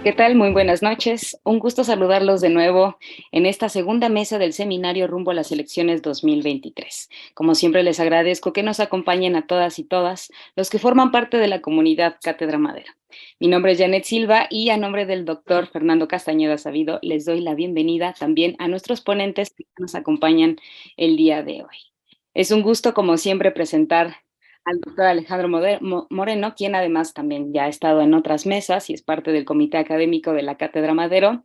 ¿qué tal? Muy buenas noches. Un gusto saludarlos de nuevo en esta segunda mesa del seminario rumbo a las elecciones 2023. Como siempre, les agradezco que nos acompañen a todas y todas los que forman parte de la comunidad Cátedra Madera. Mi nombre es Janet Silva y a nombre del doctor Fernando Castañeda Sabido les doy la bienvenida también a nuestros ponentes que nos acompañan el día de hoy. Es un gusto, como siempre, presentar al doctor Alejandro Moreno, quien además también ya ha estado en otras mesas y es parte del comité académico de la Cátedra Madero.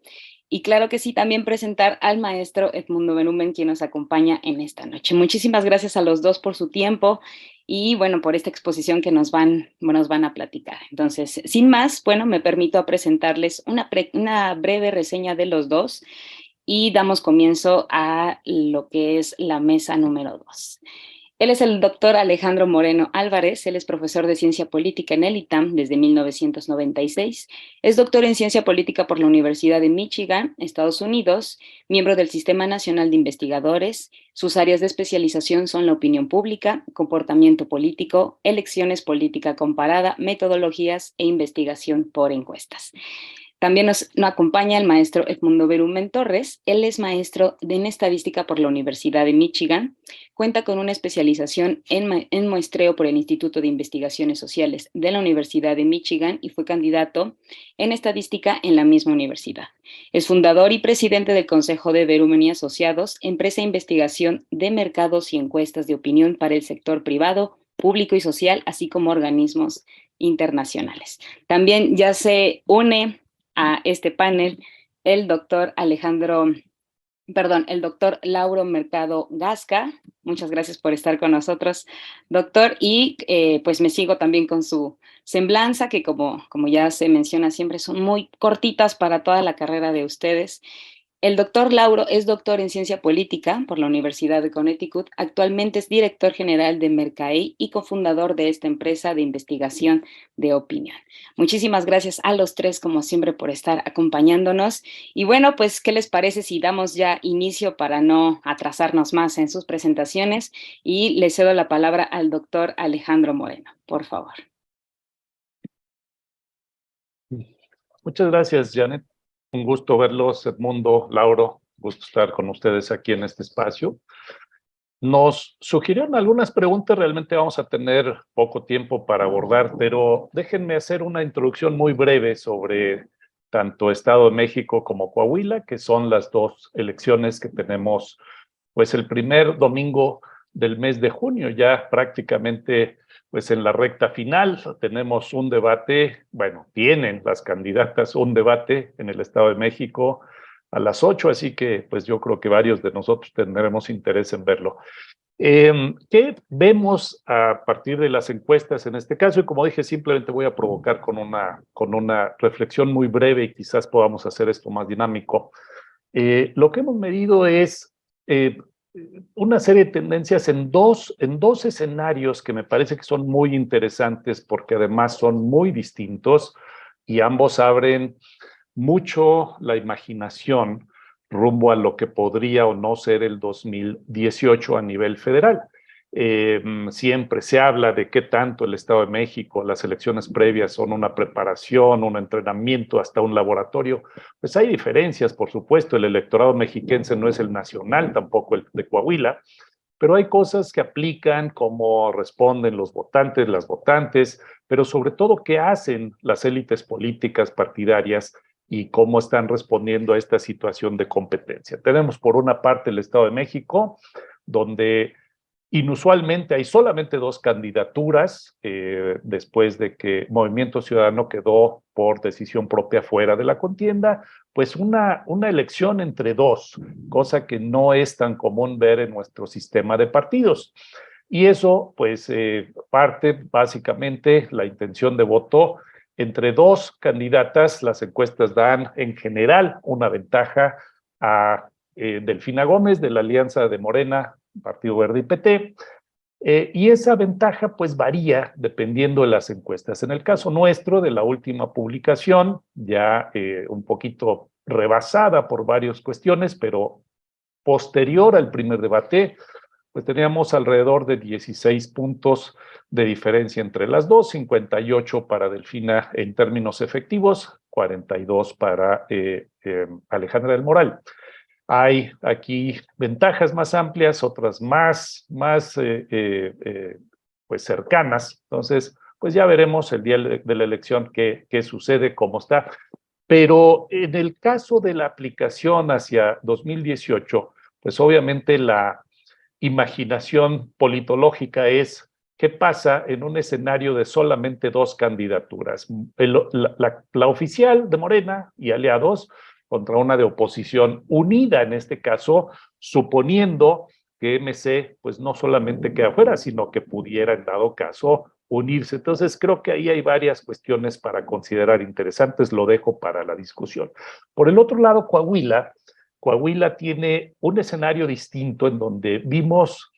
Y claro que sí, también presentar al maestro Edmundo Berumen, quien nos acompaña en esta noche. Muchísimas gracias a los dos por su tiempo y bueno, por esta exposición que nos van a platicar. Entonces, sin más, bueno, me permito presentarles una breve reseña de los dos y damos comienzo a lo que es la mesa número 2. Él es el doctor Alejandro Moreno Álvarez, él es profesor de Ciencia Política en el ITAM desde 1996, es doctor en Ciencia Política por la Universidad de Michigan, Estados Unidos, miembro del Sistema Nacional de Investigadores. Sus áreas de especialización son la opinión pública, comportamiento político, elecciones, política comparada, metodologías e investigación por encuestas. También nos acompaña el maestro Edmundo Berumen Torres. Él es maestro en estadística por la Universidad de Michigan. Cuenta con una especialización en muestreo por el Instituto de Investigaciones Sociales de la Universidad de Michigan y fue candidato en estadística en la misma universidad. Es fundador y presidente del Consejo de Berumen y Asociados, empresa de investigación de mercados y encuestas de opinión para el sector privado, público y social, así como organismos internacionales. También ya se une a este panel el doctor el doctor Lauro Mercado Gasca. Muchas gracias por estar con nosotros, doctor, y pues me sigo también con su semblanza, que como ya se menciona siempre, son muy cortitas para toda la carrera de ustedes. El doctor Lauro es doctor en Ciencia Política por la Universidad de Connecticut. Actualmente es director general de Mercaey y cofundador de esta empresa de investigación de opinión. Muchísimas gracias a los tres, como siempre, por estar acompañándonos. Y bueno, pues, ¿qué les parece si damos ya inicio para no atrasarnos más en sus presentaciones? Y le cedo la palabra al doctor Alejandro Moreno, por favor. Muchas gracias, Janet. Un gusto verlos, Edmundo, Lauro. Gusto estar con ustedes aquí en este espacio. Nos sugirieron algunas preguntas, realmente vamos a tener poco tiempo para abordar, pero déjenme hacer una introducción muy breve sobre tanto Estado de México como Coahuila, que son las dos elecciones que tenemos pues el primer domingo del mes de junio, ya prácticamente pues en la recta final. Tenemos un debate, bueno, tienen las candidatas un debate en el Estado de México a las 8, así que pues yo creo que varios de nosotros tendremos interés en verlo. ¿Qué vemos a partir de las encuestas en este caso? Y como dije, simplemente voy a provocar con una reflexión muy breve y quizás podamos hacer esto más dinámico. Lo que hemos medido es una serie de tendencias en dos escenarios que me parece que son muy interesantes porque además son muy distintos y ambos abren mucho la imaginación rumbo a lo que podría o no ser el 2018 a nivel federal. Siempre se habla de qué tanto el Estado de México, las elecciones previas son una preparación, un entrenamiento, hasta un laboratorio. Pues hay diferencias, por supuesto, el electorado mexiquense no es el nacional, tampoco el de Coahuila, pero hay cosas que aplican, cómo responden los votantes, las votantes, pero sobre todo qué hacen las élites políticas partidarias y cómo están respondiendo a esta situación de competencia. Tenemos por una parte el Estado de México, donde inusualmente hay solamente dos candidaturas, después de que Movimiento Ciudadano quedó por decisión propia fuera de la contienda, pues una elección entre dos, cosa que no es tan común ver en nuestro sistema de partidos. Y eso, pues, parte básicamente la intención de voto entre dos candidatas. Las encuestas dan en general una ventaja a Delfina Gómez de la Alianza de Morena, Partido Verde y PT, y esa ventaja pues varía dependiendo de las encuestas. En el caso nuestro, de la última publicación, ya un poquito rebasada por varias cuestiones, pero posterior al primer debate, pues teníamos alrededor de 16 puntos de diferencia entre las dos, 58 para Delfina en términos efectivos, 42 para Alejandra del Moral. Hay aquí ventajas más amplias, otras más pues cercanas. Entonces, pues ya veremos el día de la elección qué sucede, cómo está. Pero en el caso de la aplicación hacia 2018, pues obviamente la imaginación politológica es qué pasa en un escenario de solamente dos candidaturas, la oficial de Morena y aliados contra una de oposición unida en este caso, suponiendo que MC pues no solamente queda fuera, sino que pudiera en dado caso unirse. Entonces creo que ahí hay varias cuestiones para considerar interesantes, lo dejo para la discusión. Por el otro lado, Coahuila tiene un escenario distinto en donde vimos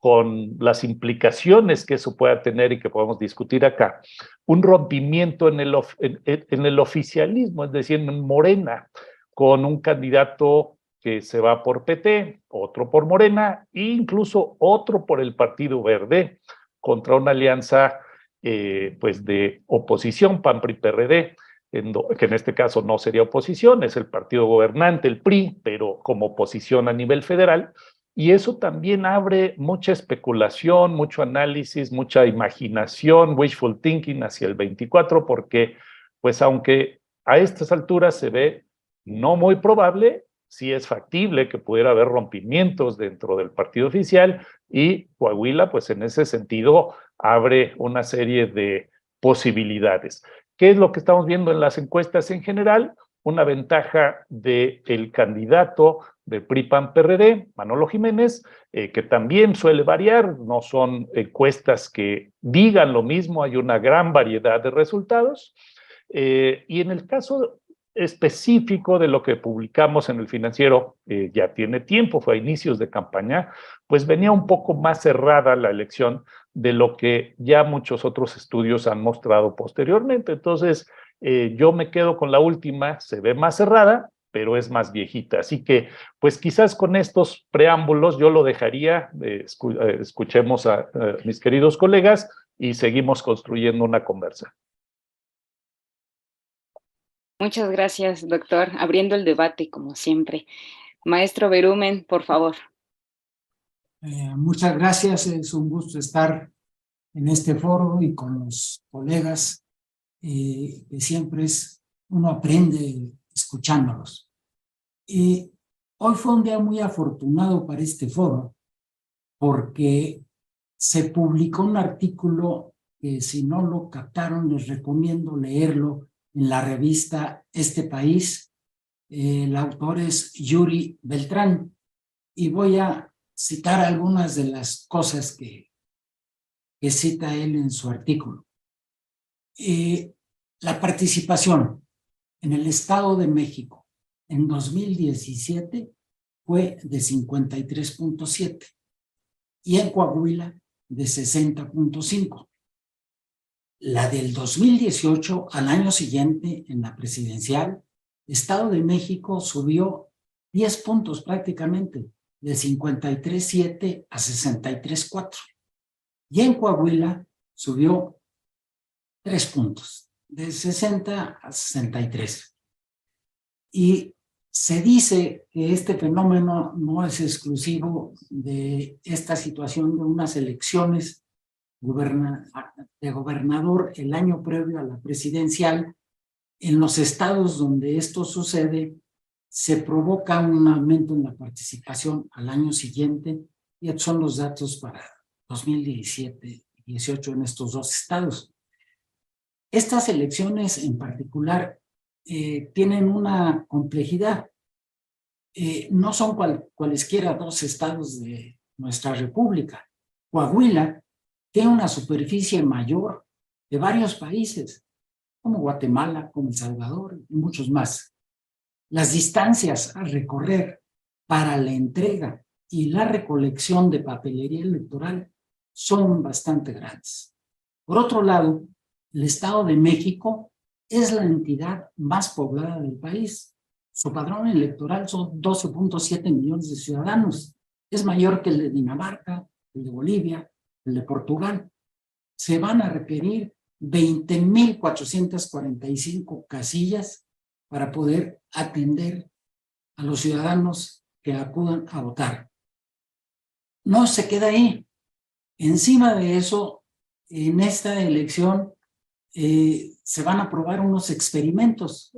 con las implicaciones que eso pueda tener y que podemos discutir acá, un rompimiento en el oficialismo, es decir, en Morena, con un candidato que se va por PT, otro por Morena e incluso otro por el Partido Verde, contra una alianza pues de oposición, PAN, PRI, PRD, que en este caso no sería oposición, es el partido gobernante, el PRI, pero como oposición a nivel federal, y eso también abre mucha especulación, mucho análisis, mucha imaginación, wishful thinking hacia el 24, porque pues aunque a estas alturas se ve no muy probable, sí es factible que pudiera haber rompimientos dentro del partido oficial, y Coahuila pues en ese sentido abre una serie de posibilidades. ¿Qué es lo que estamos viendo en las encuestas en general? Una ventaja del candidato de PRI-PAN-PRD, Manolo Jiménez, que también suele variar, no son encuestas que digan lo mismo, hay una gran variedad de resultados. Y en el caso específico de lo que publicamos en el Financiero, ya tiene tiempo, fue a inicios de campaña, pues venía un poco más cerrada la elección de lo que ya muchos otros estudios han mostrado posteriormente. Entonces, yo me quedo con la última, se ve más cerrada, pero es más viejita. Así que, pues quizás con estos preámbulos yo lo dejaría, escuchemos a mis queridos colegas y seguimos construyendo una conversa. Muchas gracias, doctor. Abriendo el debate, como siempre. Maestro Berumen, por favor. Muchas gracias. Es un gusto estar en este foro y con los colegas, que siempre uno aprende escuchándolos. Hoy fue un día muy afortunado para este foro porque se publicó un artículo que, si no lo captaron, les recomiendo leerlo en la revista Este País. El autor es Yuri Beltrán y voy a citar algunas de las cosas que cita él en su artículo. La participación en el Estado de México en 2017 fue de 53.7 y en Coahuila de 60.5. La del 2018 al año siguiente, en la presidencial, Estado de México subió 10 puntos prácticamente, de 53.7 a 63.4. Y en Coahuila subió 3 puntos, de 60 a 63. Y se dice que este fenómeno no es exclusivo de esta situación de unas elecciones de gobernador el año previo a la presidencial. En los estados donde esto sucede, se provoca un aumento en la participación al año siguiente, y estos son los datos para 2017 y 18 en estos dos estados. Estas elecciones en particular tienen una complejidad. No son cualesquiera dos estados de nuestra república. Coahuila tiene una superficie mayor de varios países, como Guatemala, como El Salvador y muchos más. Las distancias a recorrer para la entrega y la recolección de papelería electoral son bastante grandes. Por otro lado, el Estado de México es la entidad más poblada del país. Su padrón electoral son 12.7 millones de ciudadanos es mayor que el de Dinamarca, el de Bolivia, el de Portugal. Se van a requerir 20,445 casillas para poder atender a los ciudadanos que acudan a votar. No se queda ahí. Encima de eso, en esta elección se van a probar unos experimentos.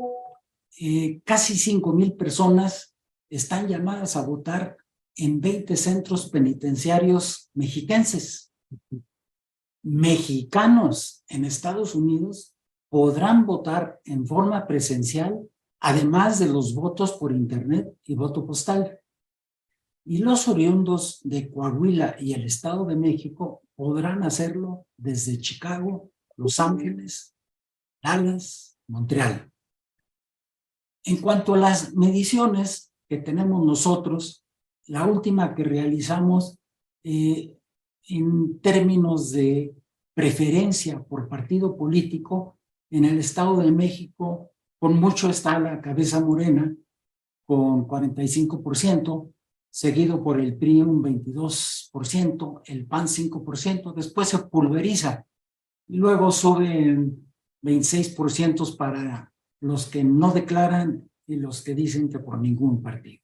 Casi 5,000 personas están llamadas a votar en 20 centros penitenciarios mexiquenses. Mexicanos en Estados Unidos podrán votar en forma presencial, además de los votos por internet y voto postal. Y los oriundos de Coahuila y el Estado de México podrán hacerlo desde Chicago, Los Ángeles, Dallas, Montreal. En cuanto a las mediciones que tenemos nosotros, la última que realizamos en términos de preferencia por partido político, en el Estado de México, con mucho está la cabeza Morena, con 45%, seguido por el PRI un 22%, el PAN 5%, después se pulveriza y luego suben 26% para los que no declaran y los que dicen que por ningún partido.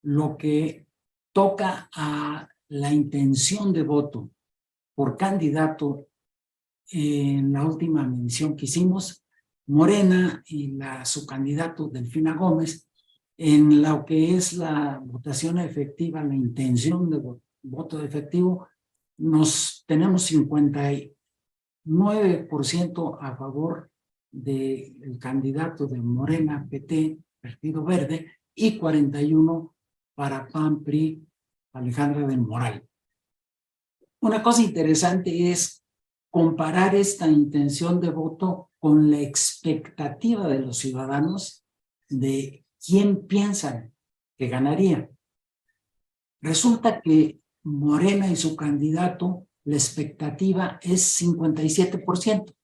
Lo que toca a la intención de voto por candidato, en la última medición que hicimos, Morena y su candidato Delfina Gómez, en lo que es la votación efectiva, la intención de voto efectivo, tenemos 59% a favor del candidato de Morena, PT, Partido Verde, y 41% para PAN, PRI, Alejandra del Moral. Una cosa interesante es comparar esta intención de voto con la expectativa de los ciudadanos de quién piensan que ganaría. Resulta que Morena y su candidato, la expectativa es 57%,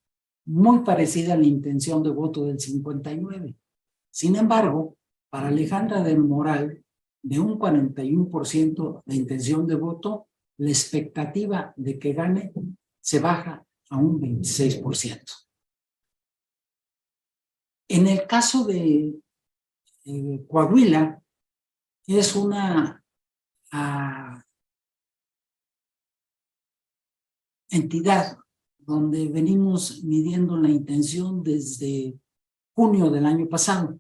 muy parecida a la intención de voto del 59%. Sin embargo, para Alejandra del Moral, de un 41% de intención de voto, la expectativa de que gane se baja a un 26%. En el caso de Coahuila, es una entidad donde venimos midiendo la intención desde junio del año pasado.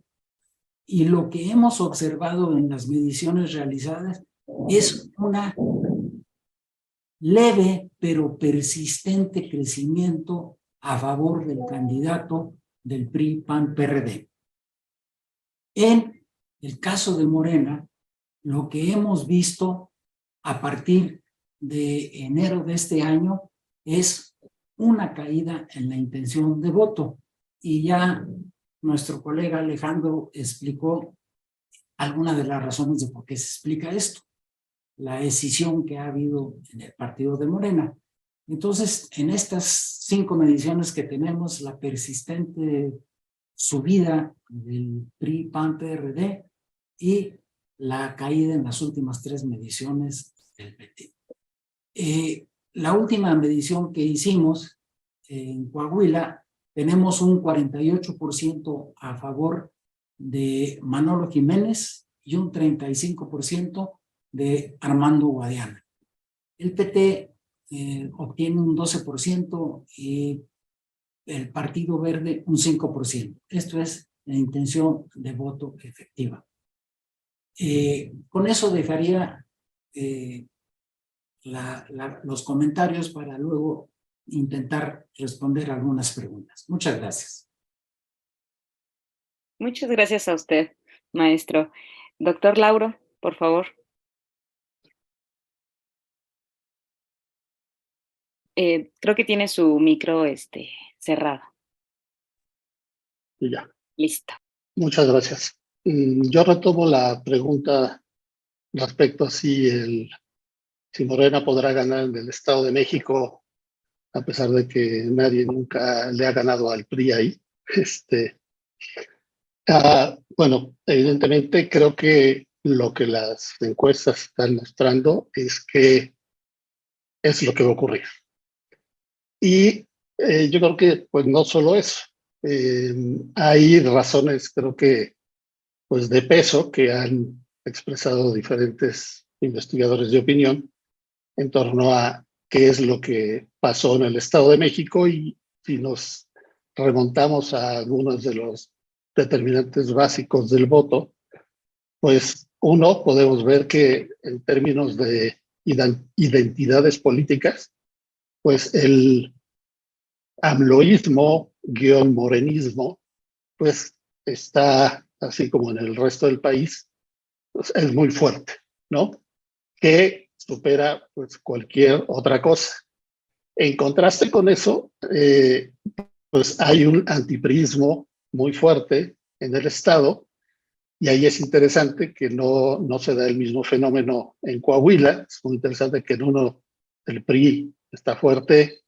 Y lo que hemos observado en las mediciones realizadas es una leve pero persistente crecimiento a favor del candidato del PRI, PAN, PRD. En el caso de Morena, lo que hemos visto a partir de enero de este año es una caída en la intención de voto. Y ya nuestro colega Alejandro explicó algunas de las razones de por qué se explica esto. La decisión que ha habido en el partido de Morena. Entonces, en estas 5 mediciones que tenemos, la persistente subida del PRI, PAN, PRD y la caída en las últimas 3 mediciones del PT. La última medición que hicimos en Coahuila, tenemos un 48% a favor de Manolo Jiménez y un 35% de Armando Guadiana. El PT obtiene un 12% y el Partido Verde un 5%. Esto es la intención de voto efectiva. Con eso dejaría los comentarios para luego intentar responder algunas preguntas. Muchas gracias. Muchas gracias a usted, maestro. Doctor Lauro, por favor. Creo que tiene su micro cerrado. Ya. Listo. Muchas gracias. Yo retomo la pregunta respecto a si Morena podrá ganar en el Estado de México, a pesar de que nadie nunca le ha ganado al PRI ahí. Bueno, evidentemente creo que lo que las encuestas están mostrando es que es lo que va a ocurrir. Y yo creo que pues no solo eso, hay razones creo que pues de peso que han expresado diferentes investigadores de opinión en torno a qué es lo que pasó en el Estado de México, y si nos remontamos a algunos de los determinantes básicos del voto, pues uno, podemos ver que en términos de identidades políticas, pues el amloísmo, guión morenismo, pues está, así como en el resto del país, pues es muy fuerte, ¿no? Que supera pues cualquier otra cosa. En contraste con eso, pues hay un antipriismo muy fuerte en el Estado, y ahí es interesante que no se da el mismo fenómeno en Coahuila. Es muy interesante que en uno el PRI está fuerte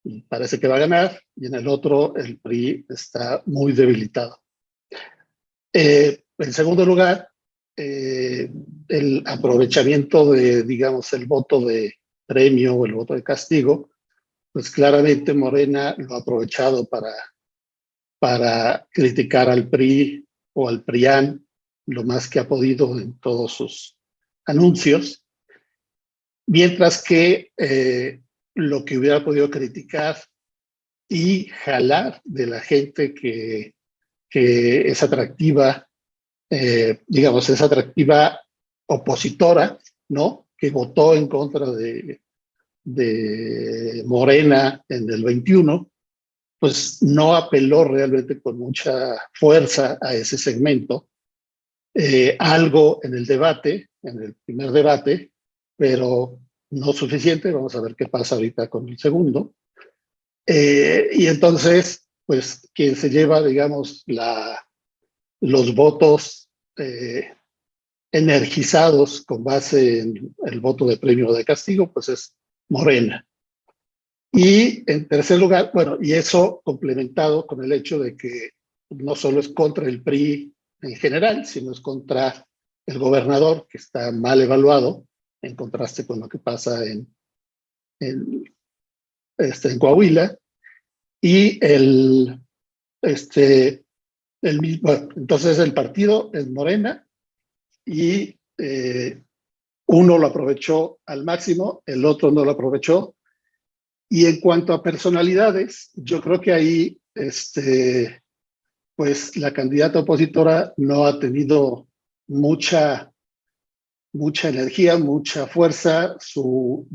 y parece que va a ganar, y en el otro el PRI está muy debilitado. En segundo lugar, el aprovechamiento de, digamos, el voto de premio o el voto de castigo, pues claramente Morena lo ha aprovechado para criticar al PRI o al PRIAN lo más que ha podido en todos sus anuncios, mientras que lo que hubiera podido criticar y jalar de la gente que es atractiva, digamos, es atractiva opositora, ¿no? Que votó en contra de Morena en el 21, pues no apeló realmente con mucha fuerza a ese segmento. Algo en el debate, en el primer debate, pero no suficiente. Vamos a ver qué pasa ahorita con el segundo. Y entonces, pues quien se lleva, digamos, los votos energizados con base en el voto de premio o de castigo, pues es Morena. Y en tercer lugar, bueno, y eso complementado con el hecho de que no solo es contra el PRI en general, sino es contra el gobernador, que está mal evaluado, en contraste con lo que pasa en Coahuila, y bueno, entonces el partido es Morena, y uno lo aprovechó al máximo, el otro no lo aprovechó. Y en cuanto a personalidades, yo creo que ahí pues la candidata opositora no ha tenido mucha energía, mucha fuerza, su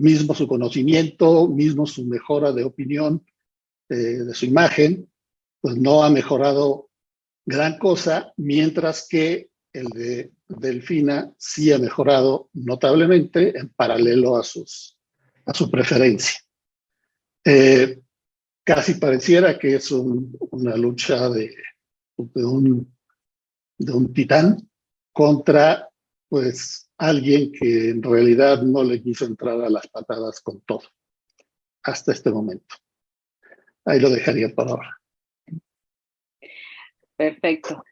conocimiento, mismo su mejora de opinión, de su imagen, pues no ha mejorado gran cosa, mientras que el de Delfina sí ha mejorado notablemente en paralelo a su preferencia. Casi pareciera que es una lucha de un titán contra pues alguien que en realidad no le quiso entrar a las patadas con todo hasta este momento. Ahí lo dejaría por ahora. Perfecto.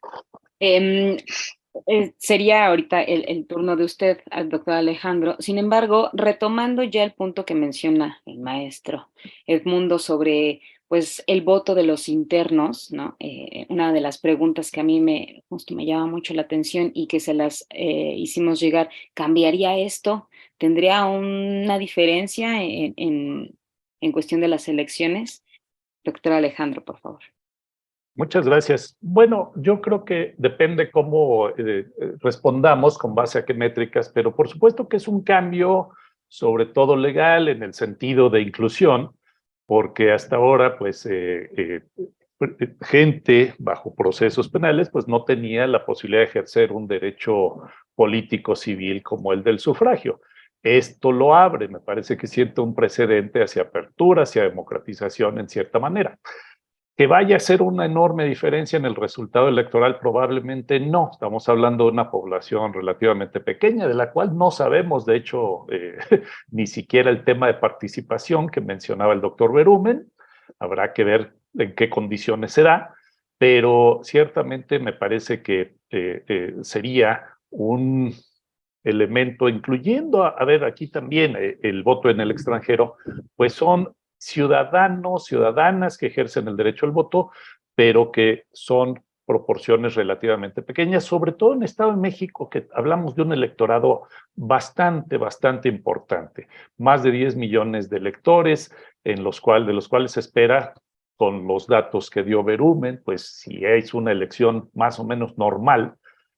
Sería ahorita el turno de usted, al doctor Alejandro. Sin embargo, retomando ya el punto que menciona el maestro Edmundo sobre pues, el voto de los internos, ¿no? Una de las preguntas que a mí justo me llama mucho la atención y que se las hicimos llegar, ¿cambiaría esto? ¿Tendría una diferencia en cuestión de las elecciones? Doctor Alejandro, por favor. Muchas gracias. Bueno, yo creo que depende cómo respondamos, con base a qué métricas, pero por supuesto que es un cambio, sobre todo legal, en el sentido de inclusión, porque hasta ahora, pues, gente bajo procesos penales, pues no tenía la posibilidad de ejercer un derecho político civil como el del sufragio. Esto lo abre, me parece que siente un precedente hacia apertura, hacia democratización en cierta manera. Que vaya a ser una enorme diferencia en el resultado electoral, probablemente no. Estamos hablando de una población relativamente pequeña, de la cual no sabemos, de hecho, ni siquiera el tema de participación que mencionaba el doctor Berumen. Habrá que ver en qué condiciones se da, pero ciertamente me parece que sería un elemento, incluyendo, a ver, aquí también el voto en el extranjero, pues son ciudadanos, ciudadanas que ejercen el derecho al voto, pero que son proporciones relativamente pequeñas, sobre todo en Estado de México, que hablamos de un electorado bastante importante, más de 10 millones de electores, de los cuales se espera, con los datos que dio Verumen, pues si es una elección más o menos normal,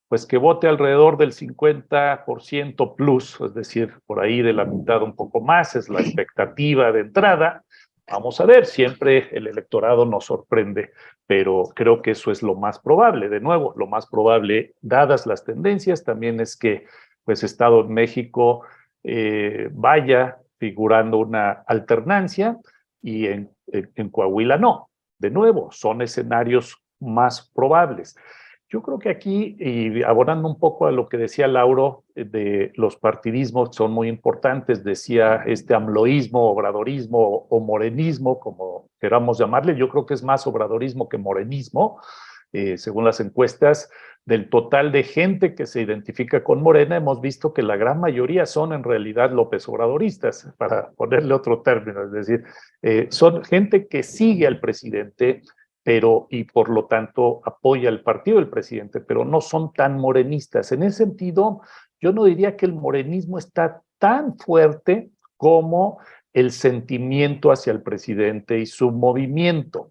pues que vote alrededor del 50% plus, es decir, por ahí de la mitad un poco más, es la expectativa de entrada. Vamos a ver, siempre el electorado nos sorprende, pero creo que eso es lo más probable. De nuevo, lo más probable, dadas las tendencias, también es que pues Estado de México vaya figurando una alternancia y en Coahuila no. De nuevo, son escenarios más probables. Yo creo que aquí, y abonando un poco a lo que decía Lauro, de los partidismos son muy importantes, decía este amloísmo, obradorismo o morenismo, como queramos llamarle, yo creo que es más obradorismo que morenismo, según las encuestas. Del total de gente que se identifica con Morena, hemos visto que la gran mayoría son en realidad López Obradoristas, para ponerle otro término, es decir, son gente que sigue al presidente, pero y por lo tanto apoya el partido del presidente, pero no son tan morenistas. En ese sentido, yo no diría que el morenismo está tan fuerte como el sentimiento hacia el presidente y su movimiento,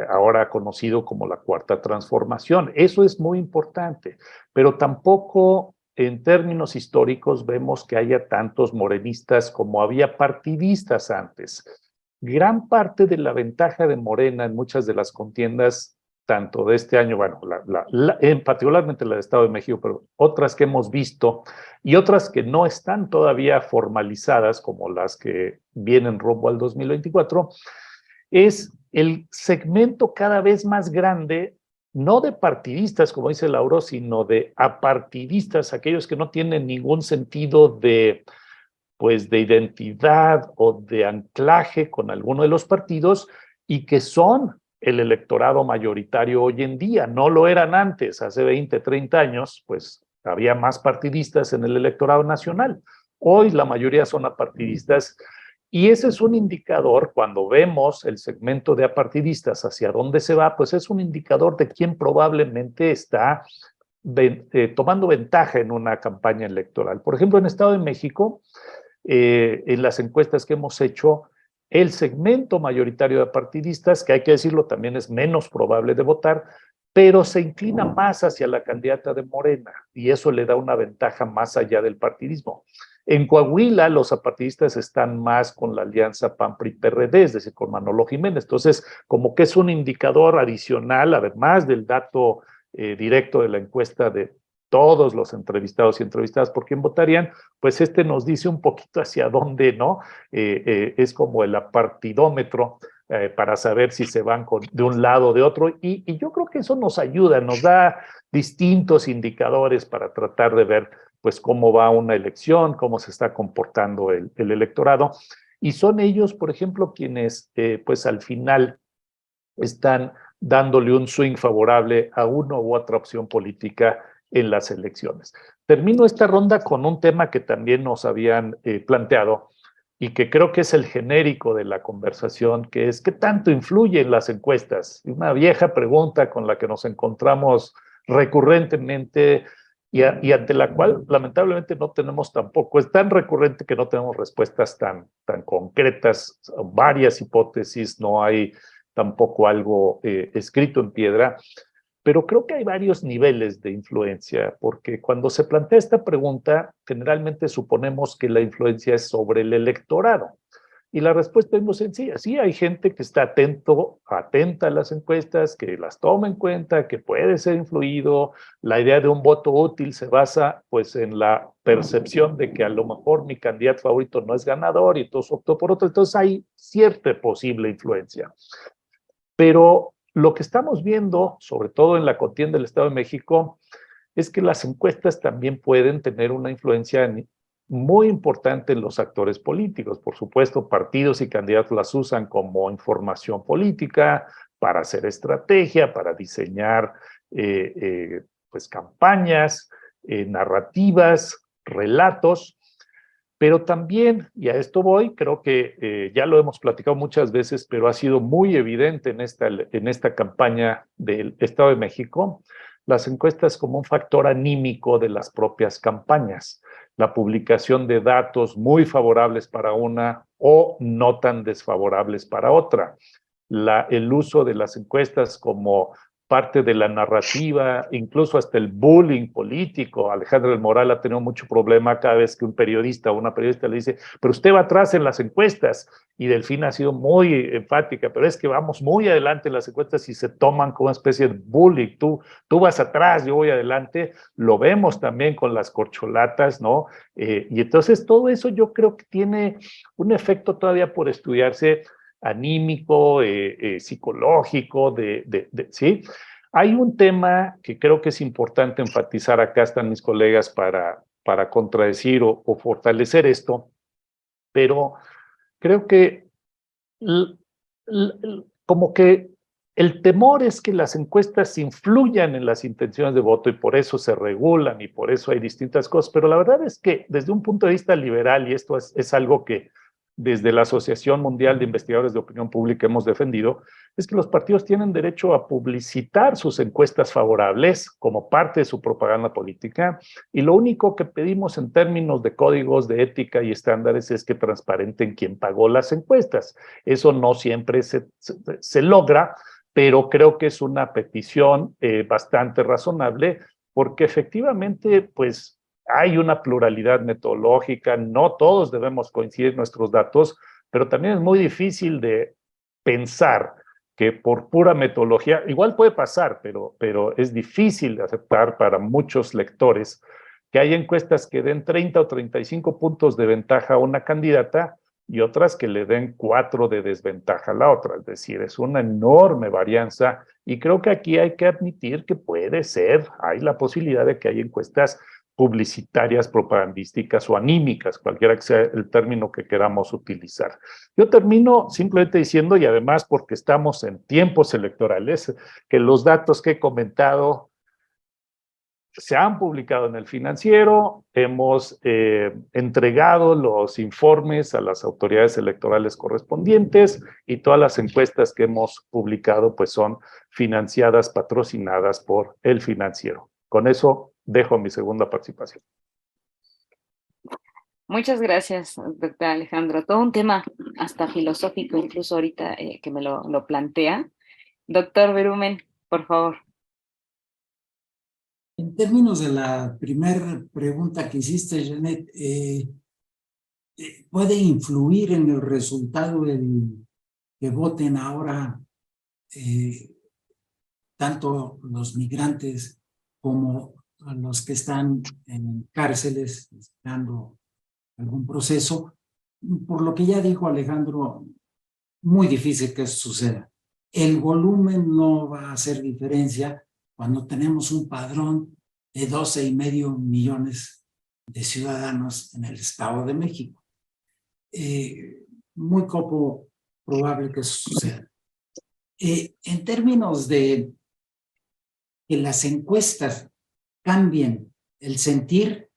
ahora conocido como la Cuarta Transformación. Eso es muy importante, pero tampoco en términos históricos vemos que haya tantos morenistas como había partidistas antes. Gran parte de la ventaja de Morena en muchas de las contiendas, tanto de este año, bueno, particularmente la de Estado de México, pero otras que hemos visto y otras que no están todavía formalizadas, como las que vienen rumbo al 2024, es el segmento cada vez más grande, no de partidistas, como dice Lauro, sino de apartidistas, aquellos que no tienen ningún sentido de pues de identidad o de anclaje con alguno de los partidos y que son el electorado mayoritario hoy en día. No lo eran antes, hace 20, 30 años, pues había más partidistas en el electorado nacional. Hoy la mayoría son apartidistas y ese es un indicador, cuando vemos el segmento de apartidistas hacia dónde se va, pues es un indicador de quién probablemente está tomando ventaja en una campaña electoral. Por ejemplo, en Estado de México, en las encuestas que hemos hecho, el segmento mayoritario de partidistas, que hay que decirlo también es menos probable de votar, pero se inclina más hacia la candidata de Morena y eso le da una ventaja más allá del partidismo. En Coahuila los apartidistas están más con la alianza PAN-PRI-PRD, es decir, con Manolo Jiménez. Entonces, como que es un indicador adicional, además del dato directo de la encuesta de todos los entrevistados y entrevistadas por quién votarían, pues este nos dice un poquito hacia dónde, ¿no? Es como el apartidómetro para saber si se van de un lado o de otro, y yo creo que eso nos ayuda, nos da distintos indicadores para tratar de ver pues cómo va una elección, cómo se está comportando el electorado, y son ellos, por ejemplo, quienes pues al final están dándole un swing favorable a una u otra opción política en las elecciones. Termino esta ronda con un tema que también nos habían planteado y que creo que es el genérico de la conversación, que es ¿qué tanto influyen las encuestas? Una vieja pregunta con la que nos encontramos recurrentemente y ante la cual lamentablemente no tenemos tampoco, es tan recurrente que no tenemos respuestas tan concretas, varias hipótesis, no hay tampoco algo escrito en piedra, pero creo que hay varios niveles de influencia, porque cuando se plantea esta pregunta, generalmente suponemos que la influencia es sobre el electorado. Y la respuesta es muy sencilla. Sí, hay gente que está atenta a las encuestas, que las toma en cuenta, que puede ser influido. La idea de un voto útil se basa pues en la percepción de que a lo mejor mi candidato favorito no es ganador y entonces optó por otro. Entonces hay cierta posible influencia. Pero lo que estamos viendo, sobre todo en la contienda del Estado de México, es que las encuestas también pueden tener una influencia muy importante en los actores políticos. Por supuesto, partidos y candidatos las usan como información política, para hacer estrategia, para diseñar pues campañas, narrativas, relatos, pero también, y a esto voy, creo que ya lo hemos platicado muchas veces, pero ha sido muy evidente en esta campaña del Estado de México, las encuestas como un factor anímico de las propias campañas, la publicación de datos muy favorables para una o no tan desfavorables para otra, el uso de las encuestas como parte de la narrativa, incluso hasta el bullying político. Alejandro del Moral ha tenido mucho problema cada vez que un periodista o una periodista le dice, pero usted va atrás en las encuestas, y Delfina ha sido muy enfática, pero es que vamos muy adelante en las encuestas y se toman como una especie de bullying, tú vas atrás, yo voy adelante. Lo vemos también con las corcholatas, ¿no? Y entonces todo eso yo creo que tiene un efecto todavía por estudiarse, anímico, psicológico, ¿sí? Hay un tema que creo que es importante enfatizar, acá están mis colegas para contradecir o fortalecer esto, pero creo que como que el temor es que las encuestas influyan en las intenciones de voto y por eso se regulan y por eso hay distintas cosas, pero la verdad es que desde un punto de vista liberal, y esto es algo que desde la Asociación Mundial de Investigadores de Opinión Pública hemos defendido, es que los partidos tienen derecho a publicitar sus encuestas favorables como parte de su propaganda política, y lo único que pedimos en términos de códigos de ética y estándares es que transparenten quién pagó las encuestas. Eso no siempre se logra, pero creo que es una petición bastante razonable, porque efectivamente, pues, hay una pluralidad metodológica, no todos debemos coincidir en nuestros datos, pero también es muy difícil de pensar que por pura metodología, igual puede pasar, pero es difícil de aceptar para muchos lectores que hay encuestas que den 30 o 35 puntos de ventaja a una candidata y otras que le den 4 de desventaja a la otra. Es decir, es una enorme varianza, y creo que aquí hay que admitir que puede ser, hay la posibilidad de que haya encuestas publicitarias, propagandísticas o anímicas, cualquiera que sea el término que queramos utilizar. Yo termino simplemente diciendo, y además porque estamos en tiempos electorales, que los datos que he comentado se han publicado en El Financiero, hemos entregado los informes a las autoridades electorales correspondientes, y todas las encuestas que hemos publicado pues son financiadas, patrocinadas por El Financiero. Con eso dejo mi segunda participación. Muchas gracias, doctor Alejandro. Todo un tema hasta filosófico, incluso ahorita que me lo plantea. Doctor Berumen, por favor. En términos de la primera pregunta que hiciste, Janet, ¿puede influir en el resultado el que voten ahora tanto los migrantes como los que están en cárceles esperando algún proceso? Por lo que ya dijo Alejandro, muy difícil que eso suceda. El volumen no va a hacer diferencia cuando tenemos un padrón de 12,5 millones de ciudadanos en el Estado de México. Muy poco probable que eso suceda. En términos de que las encuestas cambien el sentir,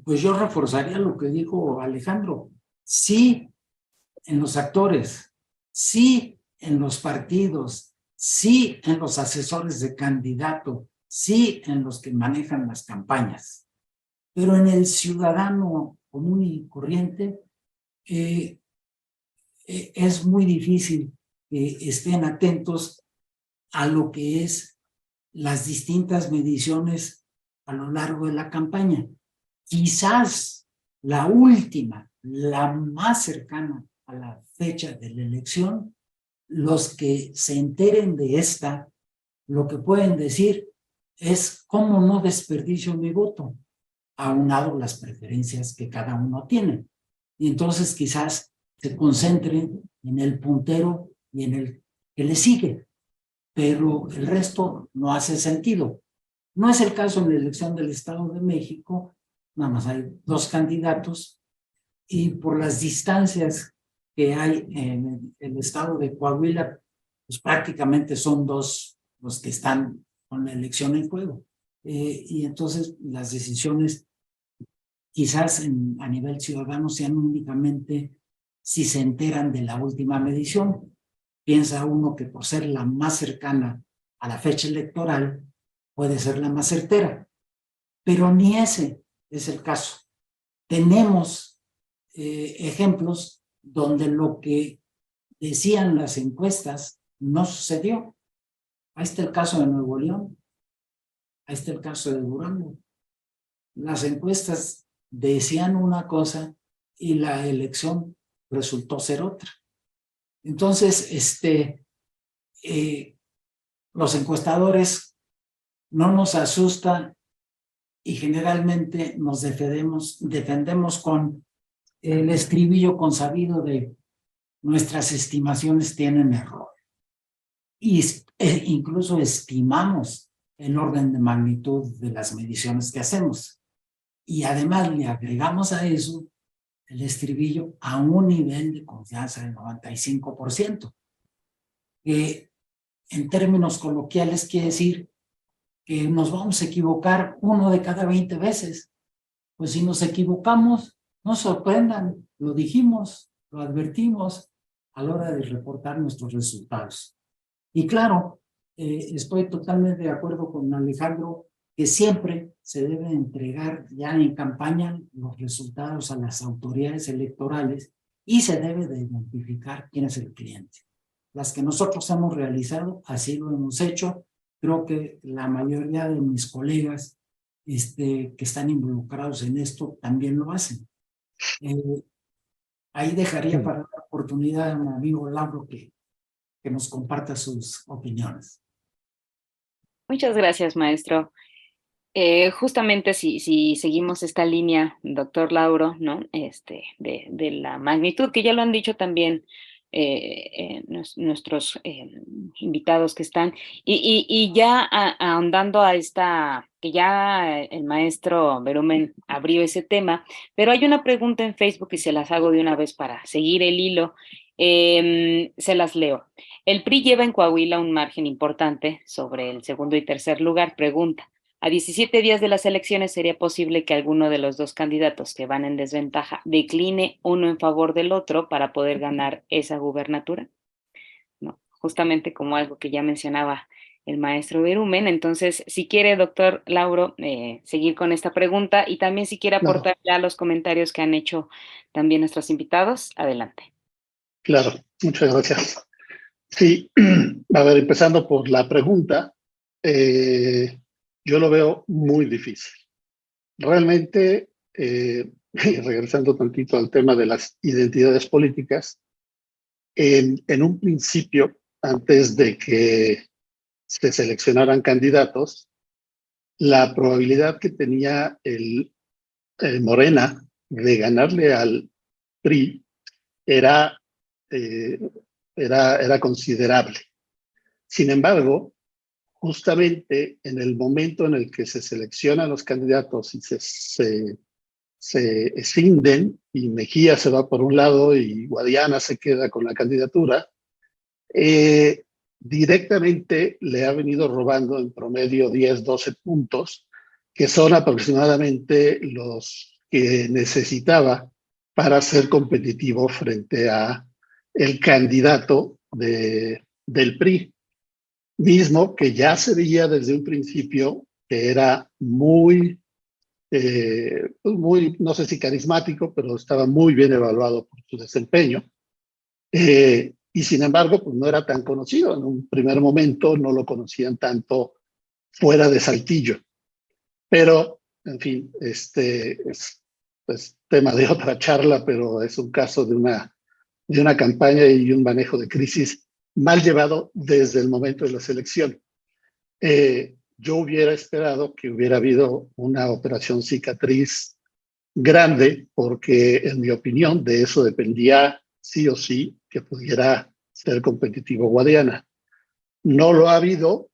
pues yo reforzaría lo que dijo Alejandro. Sí, en los actores, sí, en los partidos, sí, en los asesores de candidato, sí, en los que manejan las campañas, pero en el ciudadano común y corriente es muy difícil que estén atentos a lo que es las distintas mediciones a lo largo de la campaña. Quizás la última, la más cercana a la fecha de la elección, los que se enteren de esta, lo que pueden decir es cómo no desperdicio mi voto, aunado las preferencias que cada uno tiene. Y entonces quizás se concentren en el puntero y en el que le sigue, pero el resto no hace sentido. No es el caso en la elección del Estado de México, nada más hay 2 candidatos, y por las distancias que hay en el estado de Coahuila, pues prácticamente son 2 los que están con la elección en juego. y entonces las decisiones quizás a nivel ciudadano sean únicamente si se enteran de la última medición. Piensa uno que por ser la más cercana a la fecha electoral puede ser la más certera, pero ni ese es el caso. Tenemos ejemplos donde lo que decían las encuestas no sucedió. Ahí está el caso de Nuevo León, ahí está el caso de Durango. Las encuestas decían una cosa y la elección resultó ser otra. Entonces, los encuestadores no nos asustan y generalmente nos defendemos con el estribillo consabido de nuestras estimaciones tienen error. Y incluso estimamos el orden de magnitud de las mediciones que hacemos. Y además le agregamos a eso el estribillo a un nivel de confianza del 95%, que en términos coloquiales quiere decir que nos vamos a equivocar 1 de cada 20 veces. Pues si nos equivocamos, no sorprendan, lo dijimos, lo advertimos a la hora de reportar nuestros resultados. Y claro, estoy totalmente de acuerdo con Alejandro que siempre se debe entregar ya en campaña los resultados a las autoridades electorales y se debe de identificar quién es el cliente. Las que nosotros hemos realizado, así lo hemos hecho. Creo que la mayoría de mis colegas que están involucrados en esto también lo hacen. Ahí dejaría para la oportunidad a mi amigo Lauro que nos comparta sus opiniones. Muchas gracias, maestro. Justamente si seguimos esta línea, doctor Lauro, ¿no? De la magnitud, que ya lo han dicho también nuestros invitados que están, y ya ahondando a esta, que ya el maestro Berumen abrió ese tema, pero hay una pregunta en Facebook y se las hago de una vez para seguir el hilo, se las leo. El PRI lleva en Coahuila un margen importante sobre el segundo y tercer lugar. Pregunta: a 17 días de las elecciones, ¿sería posible que alguno de los dos candidatos que van en desventaja decline uno en favor del otro para poder ganar esa gubernatura? No, justamente como algo que ya mencionaba el maestro Berumen. Entonces, si quiere, doctor Lauro, seguir con esta pregunta y también si quiere aportar ya los comentarios que han hecho también nuestros invitados, adelante. Claro, muchas gracias. Sí, a ver, empezando por la pregunta, yo lo veo muy difícil. Realmente, regresando tantito al tema de las identidades políticas, en un principio, antes de que se seleccionaran candidatos, la probabilidad que tenía el Morena de ganarle al PRI era considerable. Sin embargo, justamente en el momento en el que se seleccionan los candidatos y se escinden y Mejía se va por un lado y Guadiana se queda con la candidatura, directamente le ha venido robando en promedio 10, 12 puntos, que son aproximadamente los que necesitaba para ser competitivo frente a el candidato del PRI, mismo que ya se veía desde un principio que era muy, no sé si carismático, pero estaba muy bien evaluado por su desempeño. Y sin embargo, pues no era tan conocido. En un primer momento no lo conocían tanto fuera de Saltillo. Pero, en fin, es tema de otra charla, pero es un caso de una campaña y un manejo de crisis mal llevado desde el momento de la selección. Yo hubiera esperado que hubiera habido una operación cicatriz grande, porque en mi opinión de eso dependía sí o sí que pudiera ser competitivo Guadiana. No lo ha habido,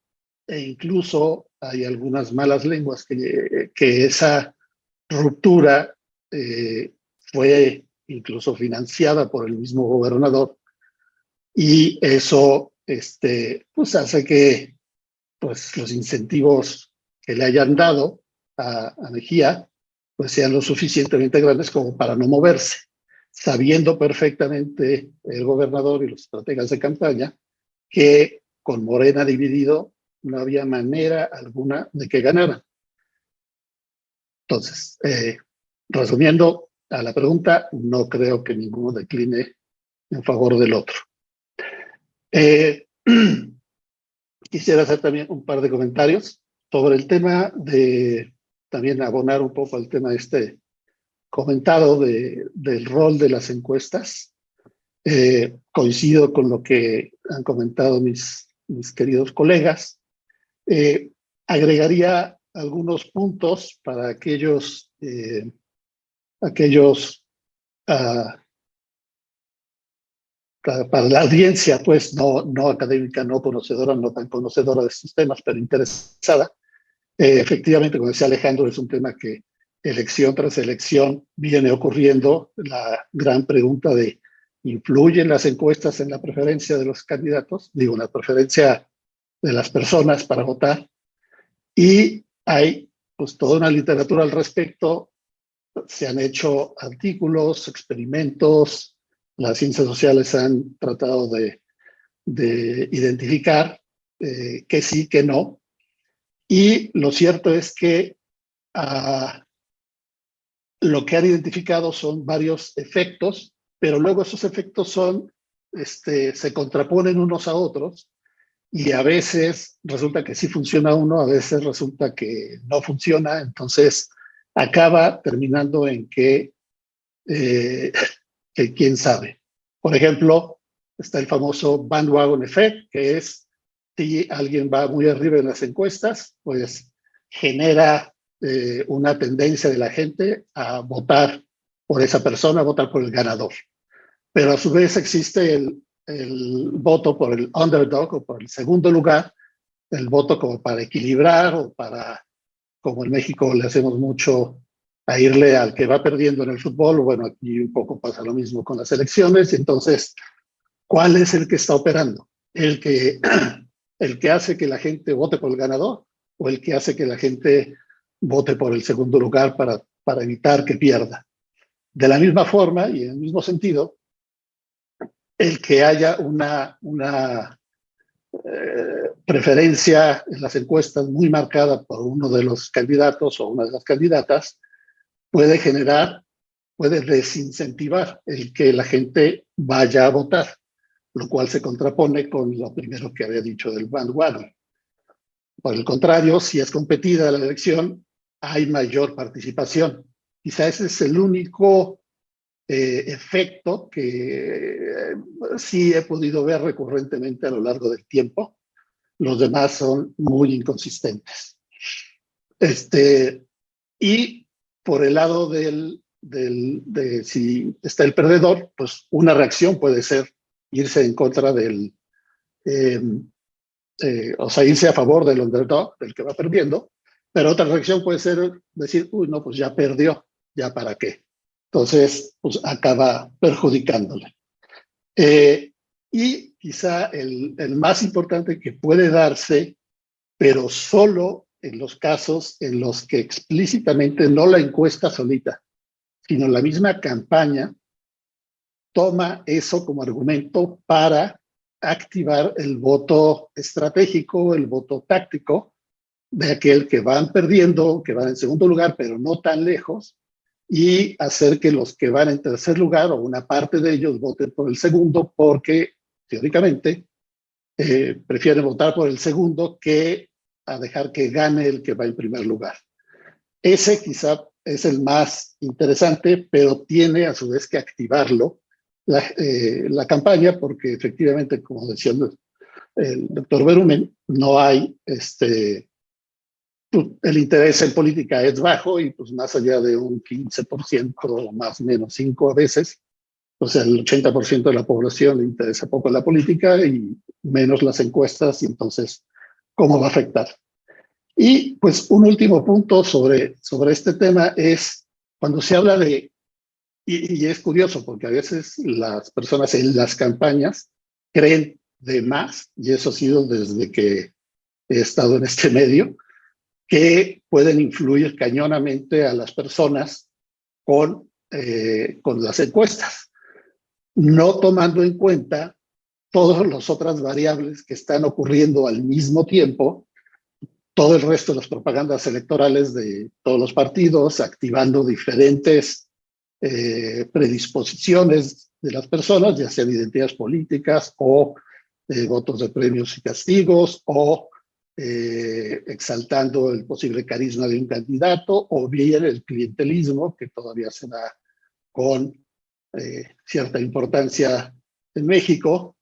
e incluso hay algunas malas lenguas que esa ruptura fue incluso financiada por el mismo gobernador, y eso pues hace que pues, los incentivos que le hayan dado a Mejía pues sean lo suficientemente grandes como para no moverse, sabiendo perfectamente el gobernador y los estrategas de campaña que con Morena dividido no había manera alguna de que ganaran. Entonces, resumiendo a la pregunta, no creo que ninguno decline en favor del otro. Quisiera hacer también un par de comentarios sobre el tema de, también abonar un poco al tema comentado del rol de las encuestas. Coincido con lo que han comentado mis queridos colegas. Agregaría algunos puntos para aquellos para la audiencia, pues no académica, no conocedora, no tan conocedora de estos temas, pero interesada. Efectivamente, como decía Alejandro, es un tema que elección tras elección viene ocurriendo. La gran pregunta de ¿influyen las encuestas en la preferencia de los candidatos? Digo, la preferencia de las personas para votar. Y hay pues toda una literatura al respecto. Se han hecho artículos, experimentos, las ciencias sociales han tratado de identificar que sí, que no. Y lo cierto es que lo que han identificado son varios efectos, pero luego esos efectos se contraponen unos a otros y a veces resulta que sí funciona uno, a veces resulta que no funciona, entonces acaba terminando en que quién sabe. Por ejemplo, está el famoso bandwagon effect, que es si alguien va muy arriba en las encuestas, pues genera una tendencia de la gente a votar por esa persona, a votar por el ganador. Pero a su vez existe el voto por el underdog o por el segundo lugar, el voto como para equilibrar o para, como en México le hacemos mucho a irle al que va perdiendo en el fútbol. Bueno, aquí un poco pasa lo mismo con las elecciones. Entonces, ¿cuál es el que está operando? ¿El que hace que la gente vote por el ganador o el que hace que la gente vote por el segundo lugar para evitar que pierda? De la misma forma y en el mismo sentido, el que haya una preferencia en las encuestas muy marcada por uno de los candidatos o una de las candidatas puede desincentivar el que la gente vaya a votar, lo cual se contrapone con lo primero que había dicho del bandwagon. Por el contrario, si es competida la elección, hay mayor participación. Quizá ese es el único efecto que sí he podido ver recurrentemente a lo largo del tiempo. Los demás son muy inconsistentes. Y por el lado de si está el perdedor, pues una reacción puede ser irse en contra o sea, irse a favor del underdog, del que va perdiendo, pero otra reacción puede ser decir, uy, no, pues ya perdió, ya para qué. Entonces, pues acaba perjudicándole. Y quizá el más importante que puede darse, pero solo en los casos en los que explícitamente no la encuesta solita, sino la misma campaña toma eso como argumento para activar el voto estratégico, el voto táctico de aquel que van perdiendo, que van en segundo lugar, pero no tan lejos, y hacer que los que van en tercer lugar o una parte de ellos voten por el segundo porque, teóricamente, prefieren votar por el segundo que a dejar que gane el que va en primer lugar. Ese quizá es el más interesante, pero tiene a su vez que activarlo la campaña, porque efectivamente, como decía el doctor Berumen, no hay el interés en política es bajo y pues más allá de un 15%, más o menos 5 a veces, o sea, el 80% de la población le interesa poco la política y menos las encuestas, y entonces, ¿cómo va a afectar? Y pues un último punto sobre este tema es cuando se habla y es curioso porque a veces las personas en las campañas creen de más, y eso ha sido desde que he estado en este medio, que pueden influir cañonamente a las personas con las encuestas, no tomando en cuenta todas las otras variables que están ocurriendo al mismo tiempo, todo el resto de las propagandas electorales de todos los partidos, activando diferentes predisposiciones de las personas, ya sean identidades políticas o votos de premios y castigos, o exaltando el posible carisma de un candidato, o bien el clientelismo, que todavía se da con cierta importancia en México,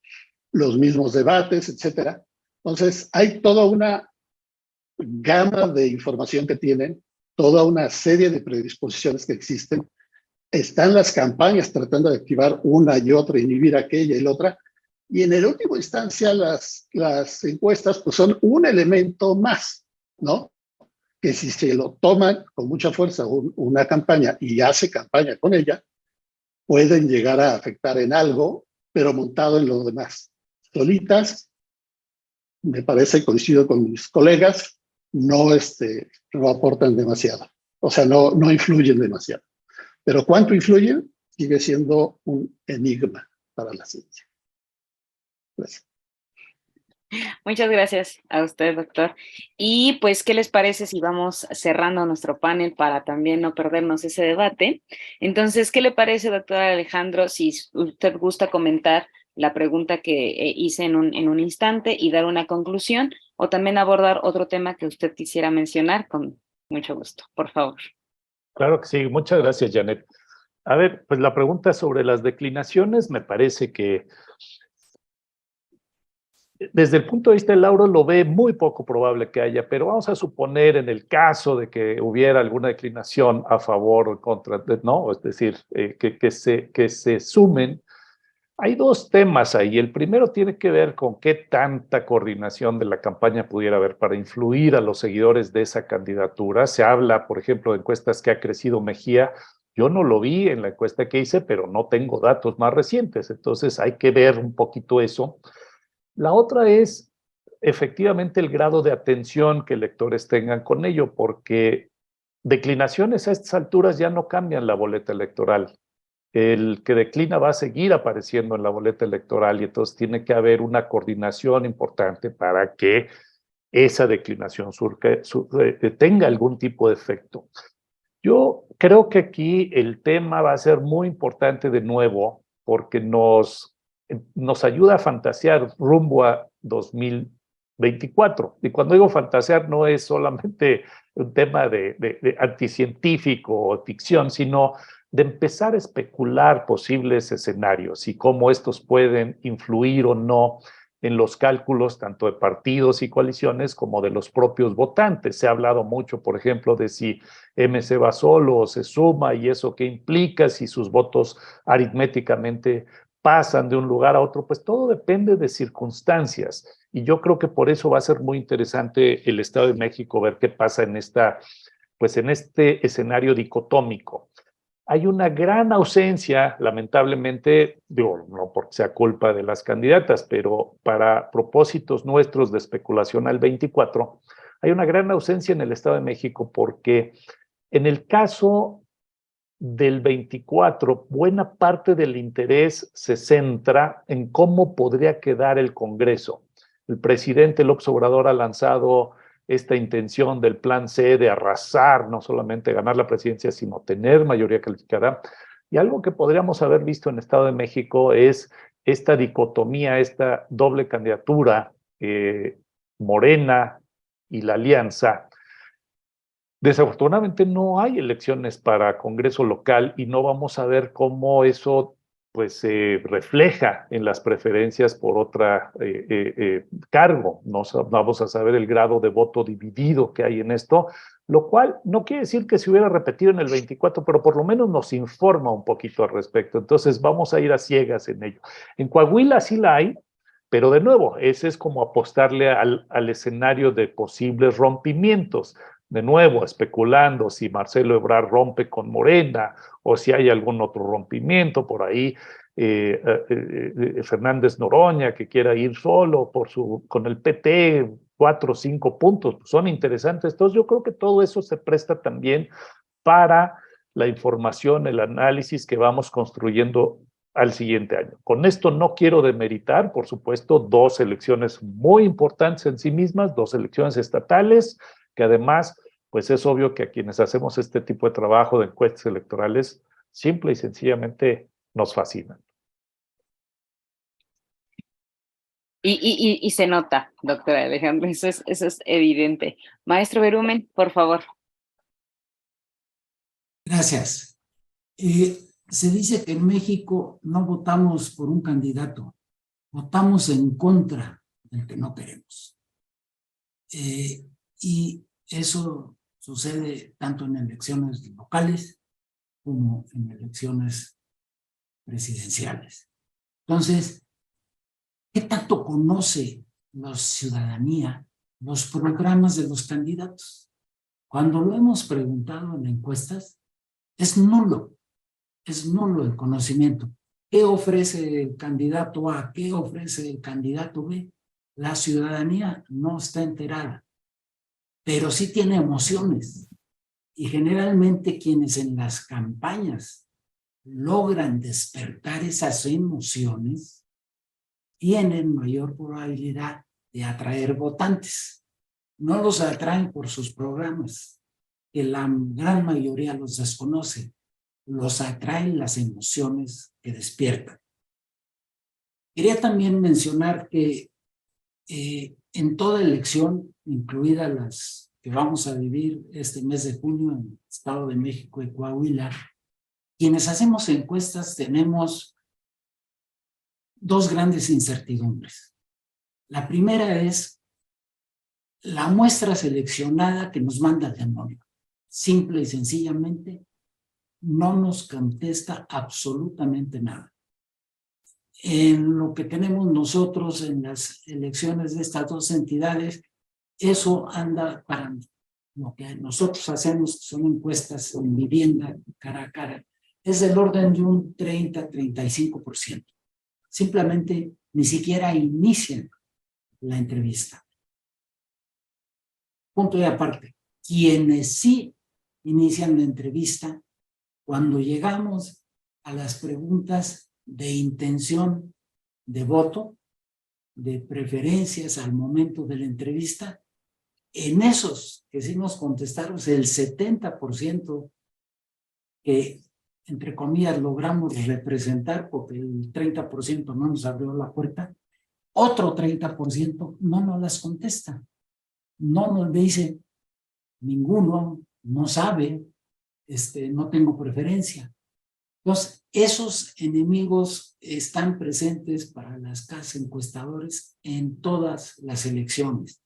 los mismos debates, etcétera. Entonces, hay toda una gama de información que tienen, toda una serie de predisposiciones que existen. Están las campañas tratando de activar una y otra, inhibir aquella y la otra. Y en el último instancia, las encuestas pues son un elemento más, ¿no? Que si se lo toman con mucha fuerza una campaña y hace campaña con ella, pueden llegar a afectar en algo, pero montado en lo demás. Solitas, me parece, coincido con mis colegas, no, no aportan demasiado. O sea, no influyen demasiado. Pero cuánto influyen sigue siendo un enigma para la ciencia. Gracias. Muchas gracias a usted, doctor. Y pues, ¿qué les parece si vamos cerrando nuestro panel para también no perdernos ese debate? Entonces, ¿qué le parece, doctor Alejandro, si usted gusta comentar la pregunta que hice en un instante y dar una conclusión, o también abordar otro tema que usted quisiera mencionar? Con mucho gusto, por favor. Claro que sí, muchas gracias, Janet. A ver, pues la pregunta sobre las declinaciones me parece que desde el punto de vista del Lauro lo ve muy poco probable que haya, pero vamos a suponer en el caso de que hubiera alguna declinación a favor o en contra, ¿no? Es decir, que se sumen. Hay dos temas ahí. El primero tiene que ver con qué tanta coordinación de la campaña pudiera haber para influir a los seguidores de esa candidatura. Se habla, por ejemplo, de encuestas que ha crecido Mejía. Yo no lo vi en la encuesta que hice, pero no tengo datos más recientes. Entonces hay que ver un poquito eso. La otra es efectivamente el grado de atención que electores tengan con ello, porque declinaciones a estas alturas ya no cambian la boleta electoral. El que declina va a seguir apareciendo en la boleta electoral y entonces tiene que haber una coordinación importante para que esa declinación tenga algún tipo de efecto. Yo creo que aquí el tema va a ser muy importante de nuevo porque nos ayuda a fantasear rumbo a 2024. Y cuando digo fantasear no es solamente un tema de anticientífico o ficción, sino de empezar a especular posibles escenarios y cómo estos pueden influir o no en los cálculos tanto de partidos y coaliciones como de los propios votantes. Se ha hablado mucho, por ejemplo, de si MC va solo o se suma y eso qué implica, si sus votos aritméticamente pasan de un lugar a otro, pues todo depende de circunstancias. Y yo creo que por eso va a ser muy interesante el Estado de México ver qué pasa en este escenario dicotómico. Hay una gran ausencia, lamentablemente, digo, no porque sea culpa de las candidatas, pero para propósitos nuestros de especulación al 24, hay una gran ausencia en el Estado de México porque en el caso del 24, buena parte del interés se centra en cómo podría quedar el Congreso. El presidente López Obrador ha lanzado esta intención del plan C de arrasar, no solamente ganar la presidencia, sino tener mayoría calificada. Y algo que podríamos haber visto en el Estado de México es esta dicotomía, esta doble candidatura, Morena y la Alianza. Desafortunadamente no hay elecciones para Congreso local y no vamos a ver cómo eso pues se refleja en las preferencias por otra cargo. No vamos a saber el grado de voto dividido que hay en esto, lo cual no quiere decir que se hubiera repetido en el 24, pero por lo menos nos informa un poquito al respecto. Entonces vamos a ir a ciegas en ello. En Coahuila sí la hay, pero de nuevo, ese es como apostarle al escenario de posibles rompimientos. De nuevo, especulando si Marcelo Ebrard rompe con Morena o si hay algún otro rompimiento por ahí, Fernández Noroña que quiera ir solo con el PT, 4 o 5 puntos, pues son interesantes. Entonces yo creo que todo eso se presta también para la información, el análisis que vamos construyendo al siguiente año. Con esto no quiero demeritar, por supuesto, 2 elecciones muy importantes en sí mismas, 2 elecciones estatales, que además, pues es obvio que a quienes hacemos este tipo de trabajo de encuestas electorales, simple y sencillamente nos fascinan. Y se nota, doctora Alejandra, eso es evidente. Maestro Berumen, por favor. Gracias. Se dice que en México no votamos por un candidato, votamos en contra del que no queremos. Y eso sucede tanto en elecciones locales como en elecciones presidenciales. Entonces, ¿qué tanto conoce la ciudadanía los programas de los candidatos? Cuando lo hemos preguntado en encuestas, es nulo el conocimiento. ¿Qué ofrece el candidato A? ¿Qué ofrece el candidato B? La ciudadanía no está enterada, pero sí tiene emociones. Y generalmente quienes en las campañas logran despertar esas emociones tienen mayor probabilidad de atraer votantes. No los atraen por sus programas, que la gran mayoría los desconoce. Los atraen las emociones que despiertan. Quería también mencionar que en toda elección, incluidas las que vamos a vivir este mes de junio en el Estado de México y Coahuila, quienes hacemos encuestas tenemos 2 grandes incertidumbres. La primera es la muestra seleccionada que nos manda el demonio. Simple y sencillamente, no nos contesta absolutamente nada. En lo que tenemos nosotros en las elecciones de estas 2 entidades, eso anda parando. Lo que nosotros hacemos son encuestas en vivienda cara a cara, es del orden de un 30-35%. Simplemente ni siquiera inician la entrevista. Punto de aparte, quienes sí inician la entrevista, cuando llegamos a las preguntas de intención de voto, de preferencias al momento de la entrevista, en esos que sí nos contestaron, el 70% que, entre comillas, logramos representar, porque el 30% no nos abrió la puerta, otro 30% no nos las contesta. No nos dice, ninguno, no sabe, no tengo preferencia. Entonces, esos enemigos están presentes para las casas encuestadores en todas las elecciones.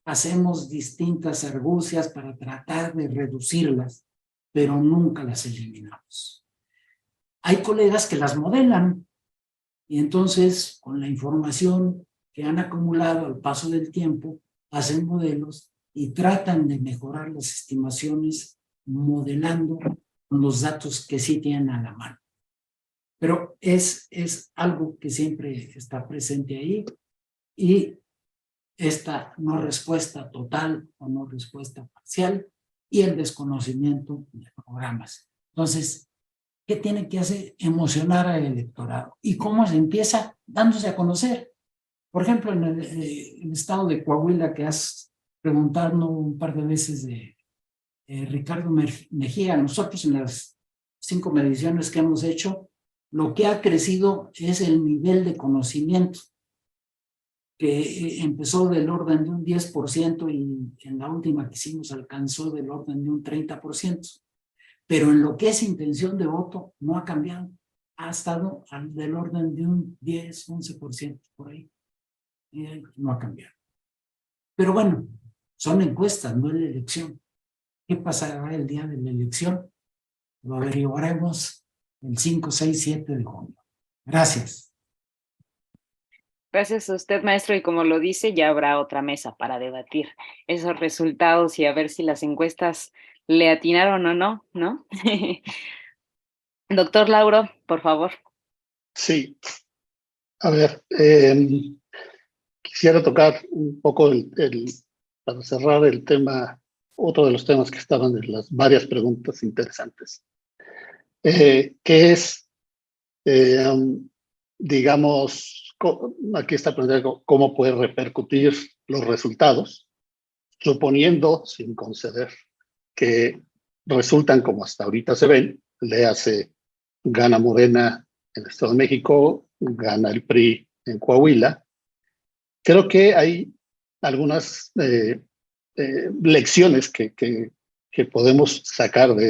Hacemos distintas argucias para tratar de reducirlas, pero nunca las eliminamos. Hay colegas que las modelan y entonces, con la información que han acumulado al paso del tiempo, hacen modelos y tratan de mejorar las estimaciones modelando los datos que sí tienen a la mano. Pero es algo que siempre está presente ahí y esta no respuesta total o no respuesta parcial y el desconocimiento de programas. Entonces, ¿qué tiene que hacer? Emocionar al electorado. ¿Y cómo se empieza? Dándose a conocer. Por ejemplo, en el estado de Coahuila, que has preguntado un par de veces de Ricardo Mejía, nosotros en las 5 mediciones que hemos hecho, lo que ha crecido es el nivel de conocimiento, que empezó del orden de un 10% y en la última que hicimos alcanzó del orden de un 30%. Pero en lo que es intención de voto no ha cambiado, ha estado del orden de un 10-11% por ahí. No ha cambiado. Pero bueno, son encuestas, no es la elección. ¿Qué pasará el día de la elección? Lo averiguaremos el 5, 6, 7 de junio. Gracias. Gracias a usted, maestro, y como lo dice, ya habrá otra mesa para debatir esos resultados y a ver si las encuestas le atinaron o no, ¿no? Doctor Lauro, por favor. Sí. A ver, quisiera tocar un poco para cerrar el tema, otro de los temas que estaban en las varias preguntas interesantes, que es, digamos, aquí está planteado cómo puede repercutir los resultados, suponiendo, sin conceder, que resultan como hasta ahorita se ven, le hace gana Morena en el Estado de México, gana el PRI en Coahuila. Creo que hay algunas lecciones que podemos sacar de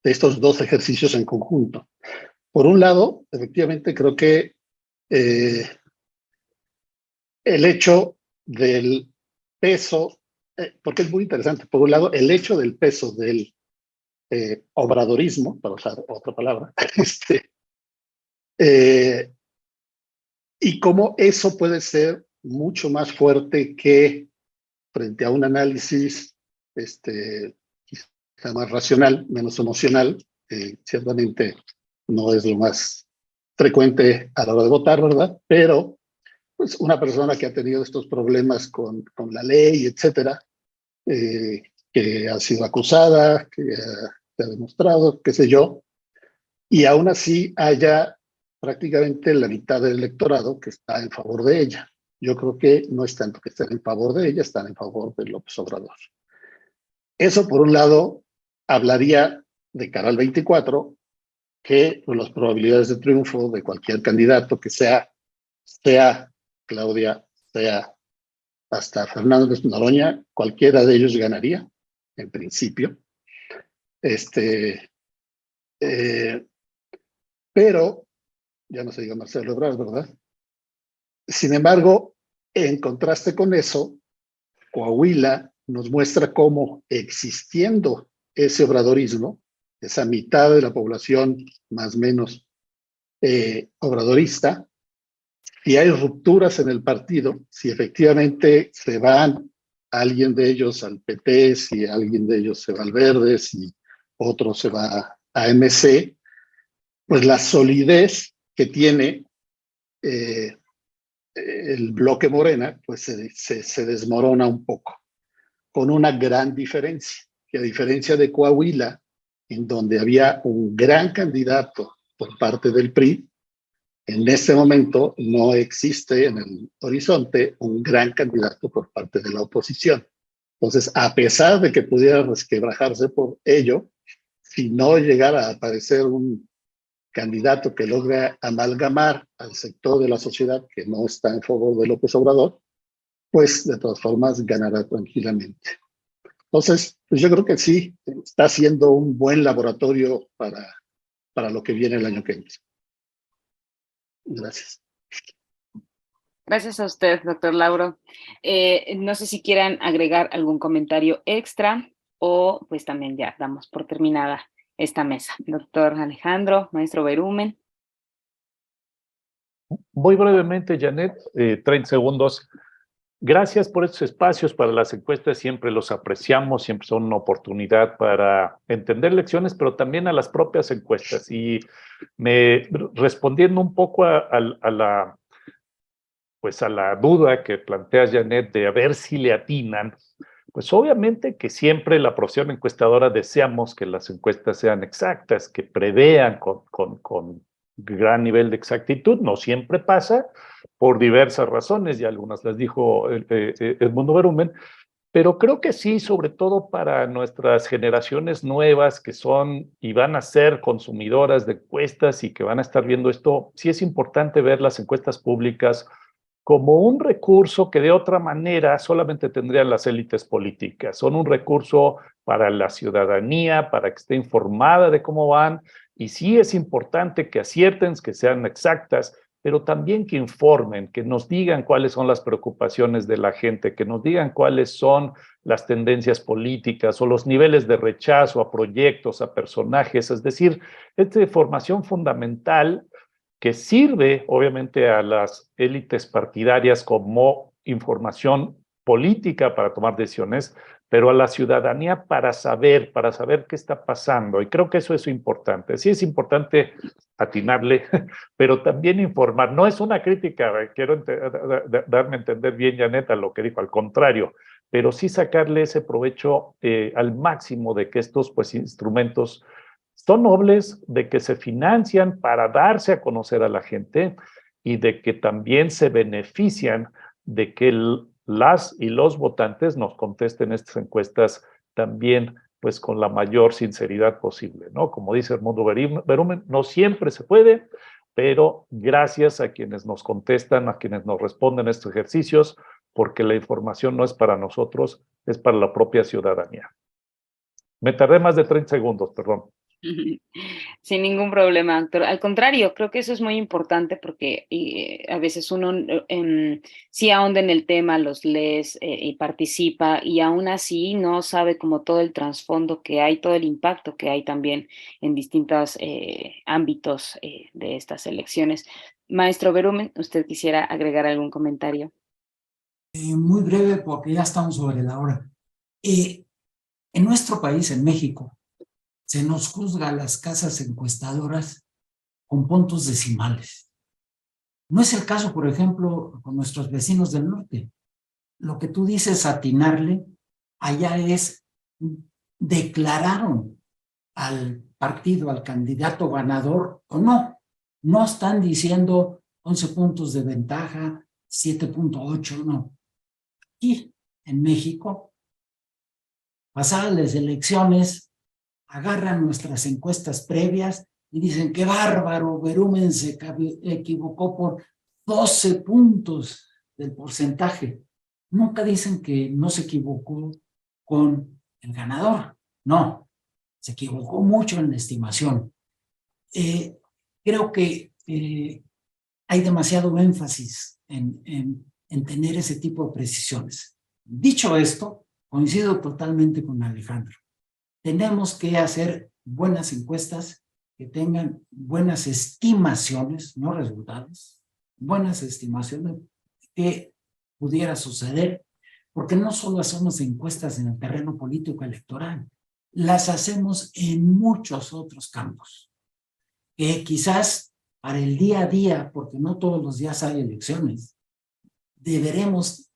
estos dos ejercicios en conjunto. Por un lado, efectivamente, creo que el hecho del peso, porque es muy interesante, por un lado, el hecho del peso del obradorismo, para usar otra palabra, y cómo eso puede ser mucho más fuerte que frente a un análisis quizá más racional, menos emocional. Ciertamente no es lo más frecuente a la hora de votar, ¿verdad? Pero pues una persona que ha tenido estos problemas con la ley, etcétera, que ha sido acusada, que ha demostrado, qué sé yo, y aún así haya prácticamente la mitad del electorado que está en favor de ella. Yo creo que no es tanto que estén en favor de ella, están en favor de López Obrador. Eso, por un lado, hablaría de cara al 24, que pues, las probabilidades de triunfo de cualquier candidato que sea Claudia, sea hasta Fernández Noroña, cualquiera de ellos ganaría, en principio. Pero, ya no se diga Marcelo Ebrard, ¿verdad? Sin embargo, en contraste con eso, Coahuila nos muestra cómo existiendo ese obradorismo, esa mitad de la población más o menos obradorista, si hay rupturas en el partido, si efectivamente se van alguien de ellos al PT, si alguien de ellos se va al Verde, si otro se va a MC, pues la solidez que tiene el bloque Morena, pues se desmorona un poco, con una gran diferencia, que a diferencia de Coahuila, en donde había un gran candidato por parte del PRI, en este momento no existe en el horizonte un gran candidato por parte de la oposición. Entonces, a pesar de que pudiera resquebrajarse por ello, si no llegara a aparecer un candidato que logre amalgamar al sector de la sociedad que no está en favor de López Obrador, pues de todas formas ganará tranquilamente. Entonces, pues yo creo que sí, está siendo un buen laboratorio para lo que viene el año que viene. Gracias. Gracias a usted, doctor Lauro. No sé si quieran agregar algún comentario extra o pues también ya damos por terminada esta mesa. Doctor Alejandro, maestro Berumen. Muy brevemente, Janet, 30 segundos. Gracias por estos espacios para las encuestas, siempre los apreciamos, siempre son una oportunidad para entender lecciones, pero también a las propias encuestas. Y respondiendo un poco a la duda que plantea Janet de a ver si le atinan, pues obviamente que siempre la profesión encuestadora deseamos que las encuestas sean exactas, que prevean con gran nivel de exactitud. No siempre pasa por diversas razones, y algunas las dijo Edmundo Berumen, pero creo que sí, sobre todo para nuestras generaciones nuevas que son y van a ser consumidoras de encuestas y que van a estar viendo esto, sí es importante ver las encuestas públicas como un recurso que de otra manera solamente tendrían las élites políticas. Son un recurso para la ciudadanía, para que esté informada de cómo van, y sí es importante que acierten, que sean exactas, pero también que informen, que nos digan cuáles son las preocupaciones de la gente, que nos digan cuáles son las tendencias políticas o los niveles de rechazo a proyectos, a personajes. Es decir, esta información fundamental que sirve obviamente a las élites partidarias como información política para tomar decisiones, pero a la ciudadanía para saber qué está pasando. Y creo que eso es importante. Sí es importante atinarle, pero también informar. No es una crítica, quiero darme a entender bien, Janet, a lo que dijo, al contrario, pero sí sacarle ese provecho al máximo de que estos pues, instrumentos son nobles, de que se financian para darse a conocer a la gente y de que también se benefician de que las y los votantes nos contesten estas encuestas también pues con la mayor sinceridad posible, ¿no? Como dice Edmundo Berumen, no siempre se puede, pero gracias a quienes nos contestan, a quienes nos responden estos ejercicios, porque la información no es para nosotros, es para la propia ciudadanía. Me tardé más de 30 segundos, perdón. Sin ningún problema, doctor. Al contrario, creo que eso es muy importante porque a veces uno sí ahonda en el tema, los lees y participa y aún así no sabe como todo el trasfondo que hay, todo el impacto que hay también en distintos ámbitos de estas elecciones. Maestro Berumen, ¿usted quisiera agregar algún comentario? Muy breve porque ya estamos sobre la hora. En nuestro país, en México, se nos juzga a las casas encuestadoras con puntos decimales. No es el caso, por ejemplo, con nuestros vecinos del norte. Lo que tú dices, atinarle, allá es, declararon al partido, al candidato ganador o no. No están diciendo 11 puntos de ventaja, 7.8, no. Aquí, en México, pasadas las elecciones, agarran nuestras encuestas previas y dicen, qué bárbaro, Berumen se equivocó por 12 puntos del porcentaje. Nunca dicen que no se equivocó con el ganador. No, se equivocó mucho en la estimación. Creo que hay demasiado énfasis en tener ese tipo de precisiones. Dicho esto, coincido totalmente con Alejandro. Tenemos que hacer buenas encuestas que tengan buenas estimaciones, no resultados, buenas estimaciones que pudiera suceder, porque no solo hacemos encuestas en el terreno político electoral, las hacemos en muchos otros campos, que quizás para el día a día, porque no todos los días hay elecciones, deberemos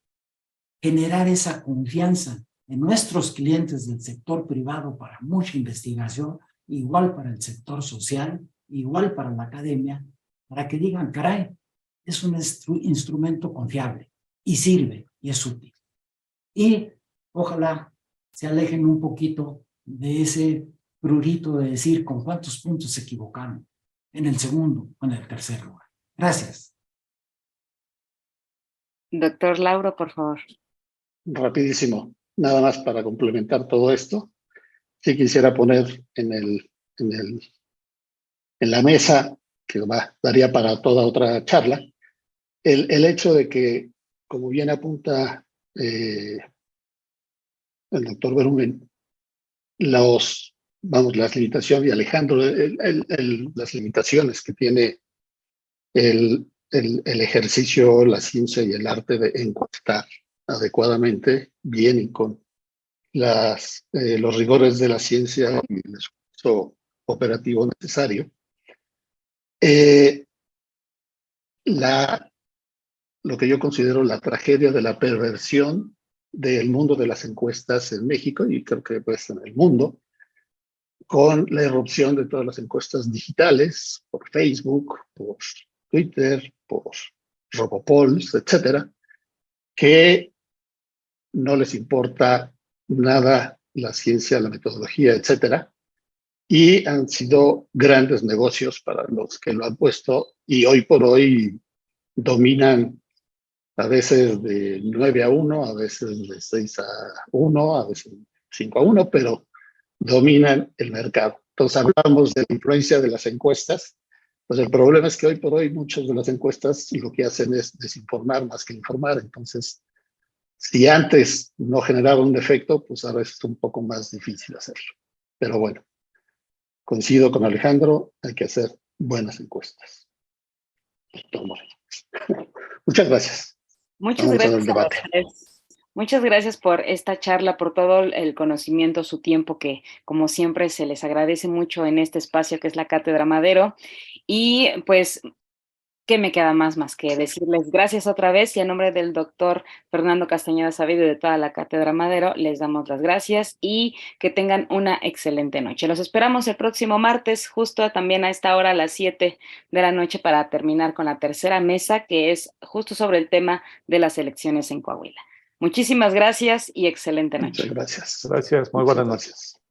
generar esa confianza en nuestros clientes del sector privado para mucha investigación, igual para el sector social, igual para la academia, para que digan, caray, es un instrumento confiable y sirve y es útil. Y ojalá se alejen un poquito de ese prurito de decir con cuántos puntos se equivocaron en el segundo o en el tercer lugar. Gracias. Doctor Lauro, por favor. Rapidísimo, nada más para complementar todo esto. Sí quisiera poner en la mesa, que daría para toda otra charla, el hecho de que, como bien apunta el doctor Berumen, las limitaciones, y Alejandro, las limitaciones que tiene el ejercicio, la ciencia y el arte de encuestar adecuadamente, bien y con los rigores de la ciencia y el esfuerzo operativo necesario. Lo que yo considero la tragedia de la perversión del mundo de las encuestas en México, y creo que pues en el mundo, con la irrupción de todas las encuestas digitales, por Facebook, por Twitter, por Robopolls, etcétera, que no les importa nada la ciencia, la metodología, etcétera, y han sido grandes negocios para los que lo han puesto y hoy por hoy dominan a veces de 9-1, a veces de 6-1, a veces 5-1, pero dominan el mercado. Entonces hablamos de la influencia de las encuestas. Pues el problema es que hoy por hoy muchas de las encuestas lo que hacen es desinformar más que informar. Entonces, si antes no generaba un efecto, pues ahora es un poco más difícil hacerlo. Pero bueno, coincido con Alejandro, hay que hacer buenas encuestas. Muchas gracias. Muchas Vamos gracias al a debate. los tres. Muchas gracias por esta charla, por todo el conocimiento, su tiempo, que como siempre se les agradece mucho en este espacio que es la Cátedra Madero. Y pues, ¿qué me queda más que decirles gracias otra vez? Y a nombre del doctor Fernando Castañeda Sabido y de toda la Cátedra Madero, les damos las gracias y que tengan una excelente noche. Los esperamos el próximo martes, justo también a esta hora, a las 7 de la noche, para terminar con la tercera mesa, que es justo sobre el tema de las elecciones en Coahuila. Muchísimas gracias y excelente noche. Muchas gracias. Gracias, muy Muchas buenas noches. gracias.